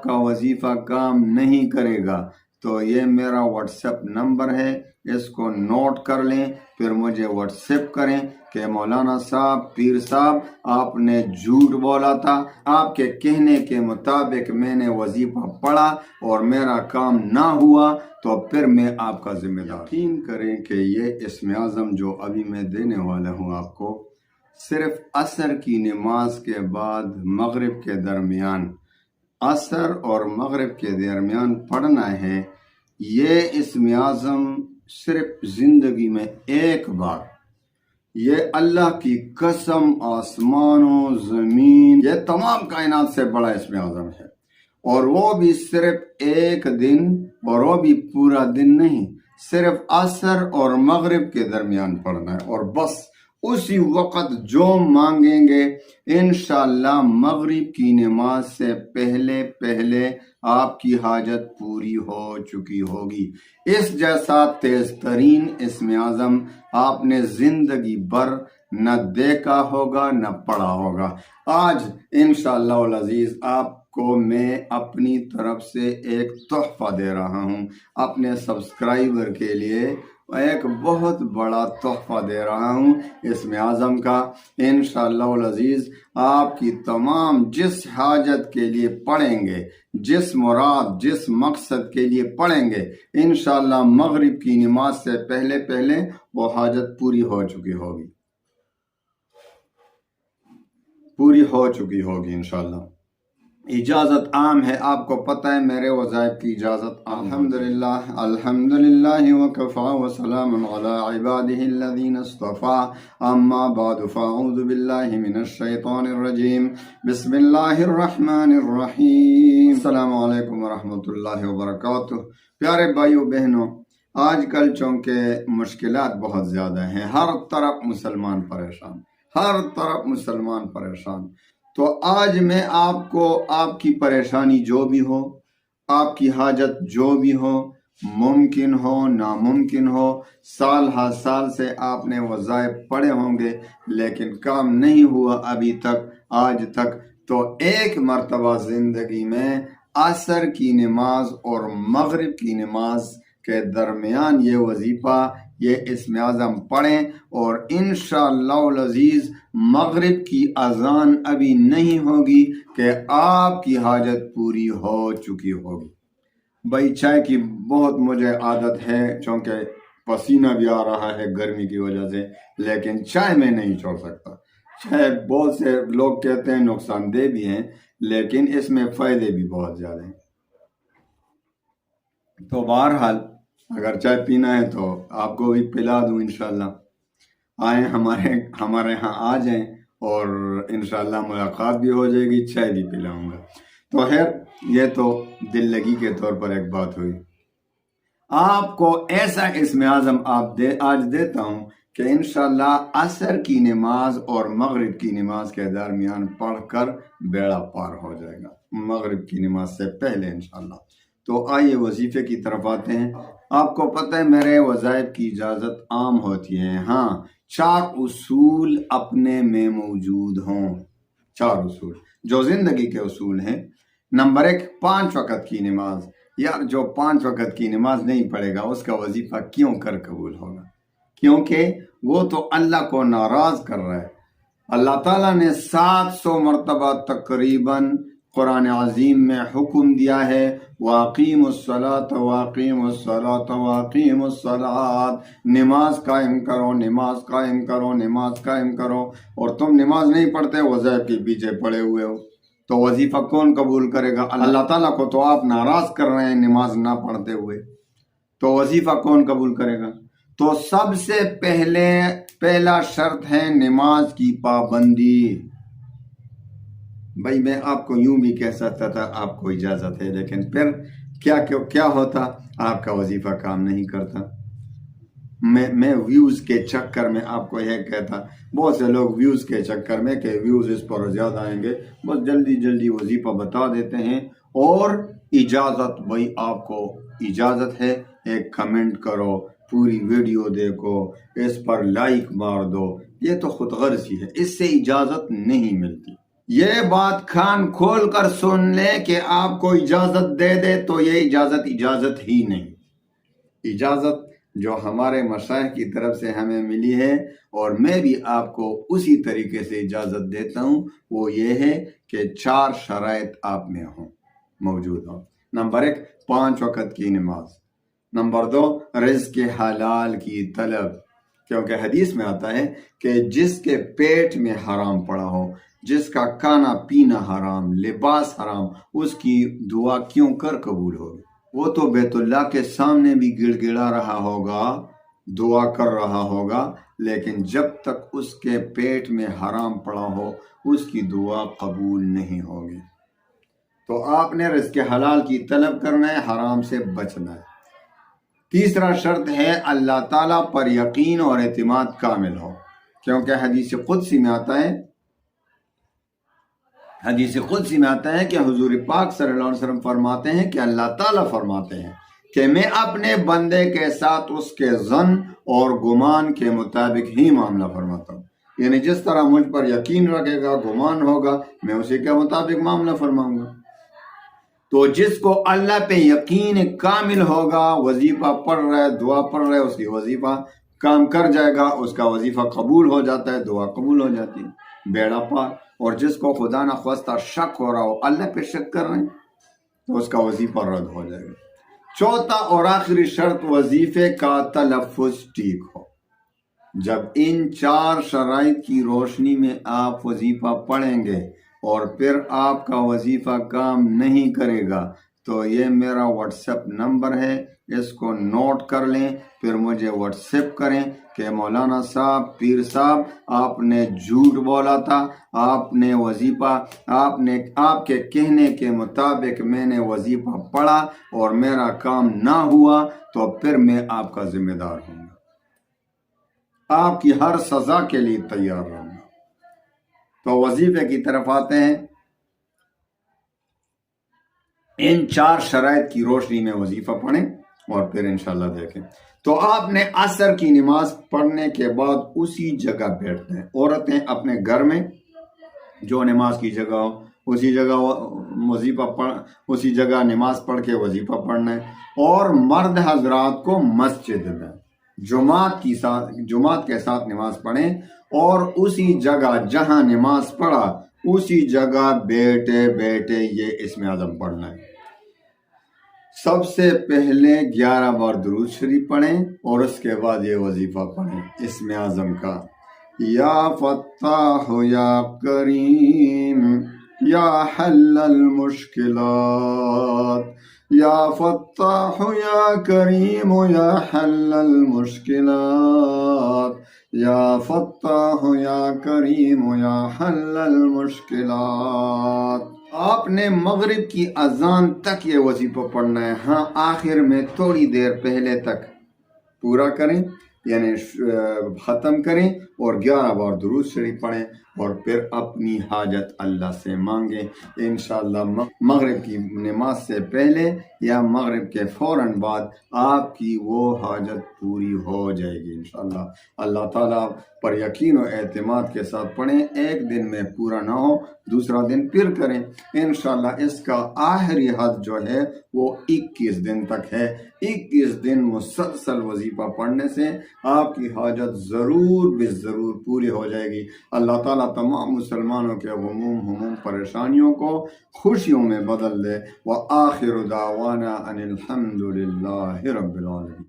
کا وظیفہ کام نہیں کرے گا تو یہ میرا واٹس ایپ نمبر ہے، اس کو نوٹ کر لیں، پھر مجھے واٹس ایپ کریں کہ مولانا صاحب، پیر صاحب، آپ نے جھوٹ بولا تھا، آپ کے کہنے کے مطابق میں نے وظیفہ پڑھا اور میرا کام نہ ہوا تو پھر میں آپ کا ذمہ دار۔ یقین کریں کہ یہ اسم اعظم جو ابھی میں دینے والا ہوں آپ کو، صرف عصر کی نماز کے بعد مغرب کے درمیان، عصر اور مغرب کے درمیان پڑھنا ہے۔ یہ اسم اعظم صرف زندگی میں ایک بار، یہ اللہ کی قسم، آسمان و زمین، یہ تمام کائنات سے بڑا اسم اعظم ہے، اور وہ بھی صرف ایک دن، اور وہ بھی پورا دن نہیں، صرف عصر اور مغرب کے درمیان پڑھنا ہے، اور بس اسی وقت جو مانگیں گے انشاءاللہ مغرب کی نماز سے پہلے پہلے آپ کی حاجت پوری ہو چکی ہوگی۔ اس جیسا تیز ترین اسم اعظم آپ نے زندگی بھر نہ دیکھا ہوگا نہ پڑھا ہوگا۔ آج انشاءاللہ العزیز آپ کو میں اپنی طرف سے ایک تحفہ دے رہا ہوں، اپنے سبسکرائبر کے لیے ایک بہت بڑا تحفہ دے رہا ہوں اسم اعظم کا۔ انشاءاللہ العزیز آپ کی تمام جس حاجت کے لیے پڑھیں گے، جس مراد، جس مقصد کے لیے پڑھیں گے، انشاءاللہ مغرب کی نماز سے پہلے پہلے وہ حاجت پوری ہو چکی ہوگی، پوری ہو چکی ہوگی انشاءاللہ۔ اجازت عام ہے، آپ کو پتہ ہے میرے وظائف کی اجازت عام۔ الحمدللہ وکفا وسلام علی عبادہ الذین اصطفیٰ، اما بعد فاعوذ باللہ من الشیطان الرجیم، بسم اللہ الرحمن الرحیم۔ السلام علیکم ورحمۃ اللہ وبرکاتہ۔ پیارے بھائیو بہنوں، آج کل چونکہ مشکلات بہت زیادہ ہیں، ہر طرف مسلمان پریشان، ہر طرف مسلمان پریشان، تو آج میں آپ کو آپ کی پریشانی جو بھی ہو، آپ کی حاجت جو بھی ہو، ممکن ہو ناممکن ہو، سال ہر سال سے آپ نے وظائف پڑھے ہوں گے لیکن کام نہیں ہوا ابھی تک، آج تک، تو ایک مرتبہ زندگی میں عصر کی نماز اور مغرب کی نماز کے درمیان یہ وظیفہ، یہ اسم اعظم پڑھیں، اور انشاءاللہ العزیز مغرب کی اذان ابھی نہیں ہوگی کہ آپ کی حاجت پوری ہو چکی ہوگی۔ بھائی چائے کی بہت مجھے عادت ہے، چونکہ پسینہ بھی آ رہا ہے گرمی کی وجہ سے، لیکن چائے میں نہیں چھوڑ سکتا۔ چائے بہت سے لوگ کہتے ہیں نقصان دہ بھی ہیں، لیکن اس میں فائدے بھی بہت زیادہ ہیں۔ تو بہرحال اگر چائے پینا ہے تو آپ کو بھی پلا دوں انشاءاللہ۔ آئیں ہمارے ہاں آ جائیں اور انشاءاللہ ملاقات بھی ہو جائے گی، چائے بھی پلاؤں گا۔ تو خیر، یہ تو دل لگی کے طور پر ایک بات ہوئی۔ آپ کو ایسا اسم اعظم آج دیتا ہوں کہ انشاءاللہ عصر کی نماز اور مغرب کی نماز کے درمیان پڑھ کر بیڑا پار ہو جائے گا، مغرب کی نماز سے پہلے انشاءاللہ۔ تو آئیے وظیفے کی طرف آتے ہیں۔ آپ کو پتہ ہے میرے وظائف کی اجازت عام ہوتی ہے، ہاں 4 اصول اپنے میں موجود ہوں، 4 اصول جو زندگی کے اصول ہیں۔ نمبر 1، 5 وقت کی نماز۔ یار جو 5 وقت کی نماز نہیں پڑھے گا اس کا وظیفہ کیوں کر قبول ہوگا؟ کیونکہ وہ تو اللہ کو ناراض کر رہا ہے۔ اللہ تعالیٰ نے 700 مرتبہ تقریباً قرآن عظیم میں حکم دیا ہے، وَأَقِيمُوا الصَّلَاةَ وَأَقِيمُوا الصَّلَاةَ وَأَقِيمُوا الصَّلَاةَ، نماز قائم کرو، نماز قائم کرو، نماز قائم کرو، اور تم نماز نہیں پڑھتے، وظائف کے پیچھے پڑے ہوئے ہو، تو وظیفہ کون قبول کرے گا؟ اللہ تعالیٰ کو تو آپ ناراض کر رہے ہیں نماز نہ پڑھتے ہوئے، تو وظیفہ کون قبول کرے گا؟ تو سب سے پہلا شرط ہے نماز کی پابندی۔ بھائی میں آپ کو یوں بھی کہہ سکتا تھا آپ کو اجازت ہے، لیکن پھر کیا ہوتا؟ آپ کا وظیفہ کام نہیں کرتا۔ میں ویوز کے چکر میں آپ کو یہ کہتا، بہت سے لوگ ویوز کے چکر میں کہ ویوز اس پر زیادہ آئیں گے، بس جلدی جلدی وظیفہ بتا دیتے ہیں۔ اور اجازت، بھائی آپ کو اجازت ہے، ایک کمنٹ کرو، پوری ویڈیو دیکھو، اس پر لائک مار دو، یہ تو خود غرضی ہے، اس سے اجازت نہیں ملتی۔ یہ بات کان کھول کر سن لیں کہ آپ کو اجازت دے دے تو یہ اجازت ہی نہیں. اجازت جو ہمارے مشائخ کی طرف سے ہمیں ملی ہے اور میں بھی آپ کو اسی طریقے سے اجازت دیتا ہوں، وہ یہ ہے کہ 4 شرائط آپ میں موجود ہوں. نمبر 1، 5 وقت کی نماز. نمبر 2، رزق حلال کی طلب، کیونکہ حدیث میں آتا ہے کہ جس کے پیٹ میں حرام پڑا ہو، جس کا کھانا پینا حرام، لباس حرام، اس کی دعا کیوں کر قبول ہوگی؟ وہ تو بیت اللہ کے سامنے بھی گڑ گڑا رہا ہوگا، دعا کر رہا ہوگا، لیکن جب تک اس کے پیٹ میں حرام پڑا ہو اس کی دعا قبول نہیں ہوگی. تو آپ نے رزق حلال کی طلب کرنا ہے، حرام سے بچنا ہے. تیسرا شرط ہے اللہ تعالیٰ پر یقین اور اعتماد کامل ہو، کیونکہ حدیث قدسی میں آتا ہے کہ حضور پاک صلی اللہ علیہ وسلم فرماتے ہیں کہ اللہ تعالیٰ فرماتے ہیں کہ میں اپنے بندے کے ساتھ اس کے ظن اور گمان کے مطابق ہی معاملہ فرماتا ہوں. یعنی جس طرح مجھ پر یقین رکھے گا، گمان ہوگا، میں اسی کے مطابق معاملہ فرماؤں گا. تو جس کو اللہ پہ یقین کامل ہوگا، وظیفہ پڑھ رہا ہے، دعا پڑھ رہا ہے، اس کی وظیفہ کام کر جائے گا، اس کا وظیفہ قبول ہو جاتا ہے، دعا قبول ہو جاتی ہے، بیڑا پار. اور جس کو خدا نہ خواستہ شک ہو رہا ہو، اللہ پہ شک کر رہے ہیں، تو اس کا وظیفہ رد ہو جائے گا. چوتھا اور آخری شرط، وظیفے کا تلفظ ٹھیک ہو. جب ان 4 شرائط کی روشنی میں آپ وظیفہ پڑھیں گے اور پھر آپ کا وظیفہ کام نہیں کرے گا تو یہ میرا واٹس ایپ نمبر ہے، اس کو نوٹ کر لیں، پھر مجھے واٹس ایپ کریں کہ مولانا صاحب، پیر صاحب، آپ نے جھوٹ بولا تھا، آپ نے وظیفہ، آپ کے کہنے کے مطابق میں نے وظیفہ پڑھا اور میرا کام نہ ہوا، تو پھر میں آپ کا ذمہ دار ہوں گا، آپ کی ہر سزا کے لیے تیار رہوں گا. تو وظیفے کی طرف آتے ہیں. ان 4 شرائط کی روشنی میں وظیفہ پڑھیں اور پھر انشاءاللہ دیکھیں. تو آپ نے عصر کی نماز پڑھنے کے بعد اسی جگہ بیٹھنا ہے. عورتیں اپنے گھر میں جو نماز کی جگہ ہو اسی جگہ نماز پڑھ کے وظیفہ پڑھنا ہے. اور مرد حضرات کو مسجد میں جماعت کے ساتھ نماز پڑھیں اور اسی جگہ جہاں نماز پڑھا اسی جگہ بیٹھے بیٹھے یہ اسم اعظم پڑھنا ہے. سب سے پہلے 11 بار درود شریف پڑھیں اور اس کے بعد یہ وظیفہ پڑھیں اسم اعظم کا. یا فتاح یا کریم یا حل المشکلات، یا فتاح یا کریم یا حل المشکلات، یا فتاح یا کریم یا حل المشکلات. آپ نے مغرب کی اذان تک یہ وظیفہ پڑھنا ہے. ہاں، آخر میں تھوڑی دیر پہلے تک پورا کریں، یعنی ختم کریں اور 11 بار درود شریف پڑھیں اور پھر اپنی حاجت اللہ سے مانگیں. انشاءاللہ مغرب کی نماز سے پہلے یا مغرب کے فوراً بعد آپ کی وہ حاجت پوری ہو جائے گی انشاءاللہ. اللہ تعالیٰ پر یقین و اعتماد کے ساتھ پڑھیں. ایک دن میں پورا نہ ہو، دوسرا دن پھر کریں. انشاءاللہ اس کا آخری حد جو ہے وہ 21 دن تک ہے. 21 دن مسلسل وظیفہ پڑھنے سے آپ کی حاجت ضرور پوری ہو جائے گی. اللہ تعالیٰ تمام مسلمانوں کے غموم پریشانیوں کو خوشیوں میں بدل دے. وآخر دعوانا ان الحمد للہ رب العالمین.